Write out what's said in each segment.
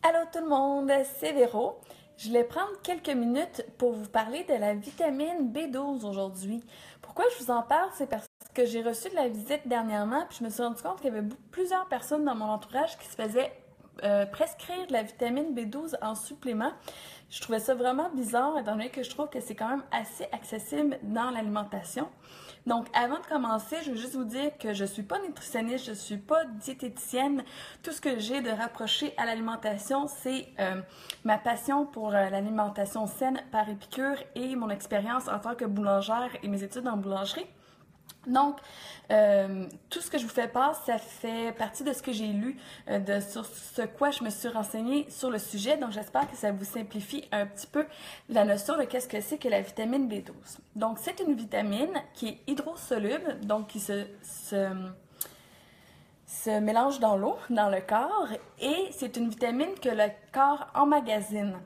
Allô tout le monde, c'est Véro. Je vais prendre quelques minutes pour vous parler de la vitamine B12 aujourd'hui. Pourquoi je vous en parle? C'est parce que j'ai reçu de la visite dernièrement, puis je me suis rendu compte qu'il y avait plusieurs personnes dans mon entourage qui se faisaient prescrire de la vitamine B12 en supplément. Je trouvais ça vraiment bizarre, étant donné que je trouve que c'est quand même assez accessible dans l'alimentation. Donc, avant de commencer, je veux juste vous dire que je ne suis pas nutritionniste, je ne suis pas diététicienne. Tout ce que j'ai de rapproché à l'alimentation, c'est ma passion pour l'alimentation saine par épicure et mon expérience en tant que boulangère et mes études en boulangerie. Donc, tout ce que je vous fais part, ça fait partie de ce que j'ai lu, sur ce quoi je me suis renseignée sur le sujet. Donc, j'espère que ça vous simplifie un petit peu la notion de qu'est-ce que c'est que la vitamine B12. Donc, c'est une vitamine qui est hydrosoluble, donc qui se mélange dans l'eau, dans le corps, et c'est une vitamine que le corps emmagasine.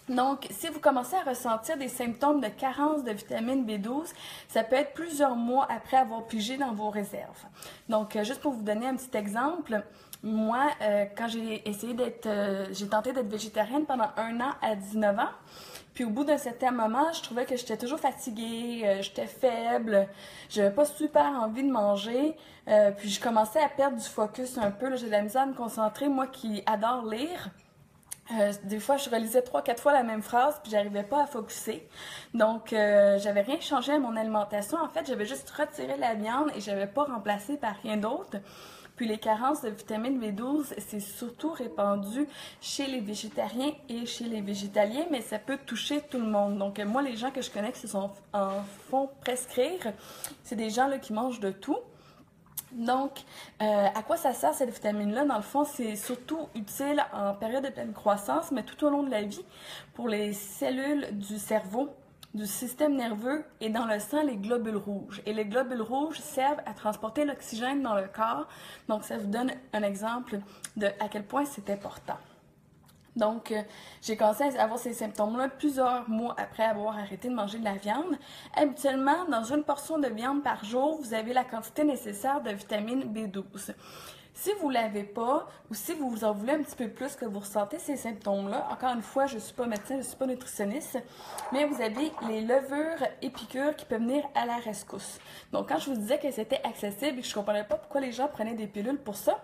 Donc, si vous commencez à ressentir des symptômes de carence de vitamine B12, ça peut être plusieurs mois après avoir pigé dans vos réserves. Donc, juste pour vous donner un petit exemple, moi, quand j'ai tenté d'être végétarienne pendant 1 an à 19 ans, puis au bout d'un certain moment, je trouvais que j'étais toujours fatiguée, j'étais faible, j'avais pas super envie de manger, puis je commençais à perdre du focus un peu, j'ai de la misère à me concentrer, moi qui adore lire. Des fois, je relisais 3-4 fois la même phrase, puis j'arrivais pas à focusser. Donc, j'avais rien changé à mon alimentation. En fait, j'avais juste retiré la viande et j'avais pas remplacé par rien d'autre. Puis les carences de vitamine B12, c'est surtout répandu chez les végétariens et chez les végétaliens, mais ça peut toucher tout le monde. Donc, moi, les gens que je connais qui en font prescrire, c'est des gens là, qui mangent de tout. Donc, à quoi ça sert cette vitamine-là? Dans le fond, c'est surtout utile en période de pleine croissance, mais tout au long de la vie, pour les cellules du cerveau, du système nerveux et dans le sang, les globules rouges. Et les globules rouges servent à transporter l'oxygène dans le corps. Donc, ça vous donne un exemple de à quel point c'est important. Donc, j'ai commencé à avoir ces symptômes-là plusieurs mois après avoir arrêté de manger de la viande. Habituellement, dans une portion de viande par jour, vous avez la quantité nécessaire de vitamine B12. Si vous ne l'avez pas, ou si vous en voulez un petit peu plus, que vous ressentez ces symptômes-là, encore une fois, je ne suis pas médecin, je ne suis pas nutritionniste, mais vous avez les levures épicures qui peuvent venir à la rescousse. Donc, quand je vous disais que c'était accessible et que je ne comprenais pas pourquoi les gens prenaient des pilules pour ça,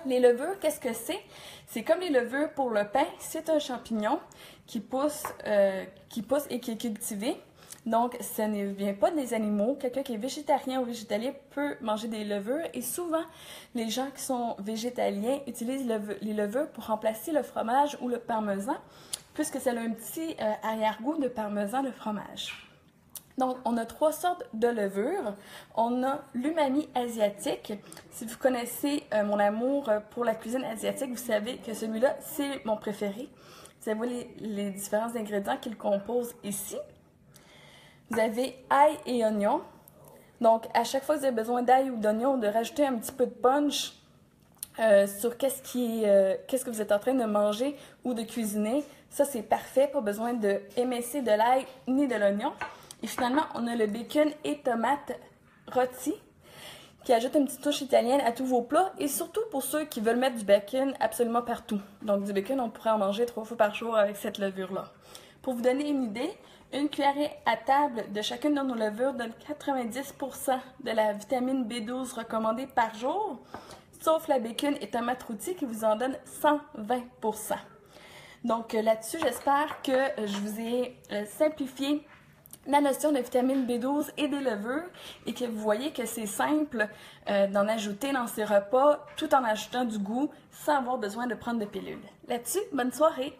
les levures, qu'est-ce que c'est? C'est comme les levures pour le pain. C'est un champignon qui pousse et qui est cultivé. Donc, ça ne vient pas des animaux. Quelqu'un qui est végétarien ou végétalien peut manger des levures. Et souvent, les gens qui sont végétaliens utilisent les levures pour remplacer le fromage ou le parmesan, puisque ça a un petit arrière-goût de parmesan, le fromage. Donc, on a 3 sortes de levures. On a l'umami asiatique. Si vous connaissez mon amour pour la cuisine asiatique, vous savez que celui-là, c'est mon préféré. Vous avez les différents ingrédients qu'il compose ici. Vous avez ail et oignon. Donc, à chaque fois que vous avez besoin d'ail ou d'oignon, de rajouter un petit peu de punch sur qu'est-ce que vous êtes en train de manger ou de cuisiner, ça, c'est parfait. Pas besoin de émincer de l'ail ni de l'oignon. Et finalement, on a le bacon et tomates rôtis qui ajoute une petite touche italienne à tous vos plats et surtout pour ceux qui veulent mettre du bacon absolument partout. Donc du bacon, on pourrait en manger 3 fois par jour avec cette levure-là. Pour vous donner une idée, une cuillerée à table de chacune de nos levures donne 90% de la vitamine B12 recommandée par jour, sauf la bacon et tomate rôtie qui vous en donne 120%. Donc là-dessus, j'espère que je vous ai simplifié la notion de vitamine B12 et des levures et que vous voyez que c'est simple d'en ajouter dans ces repas tout en ajoutant du goût sans avoir besoin de prendre de pilules. Là-dessus, bonne soirée!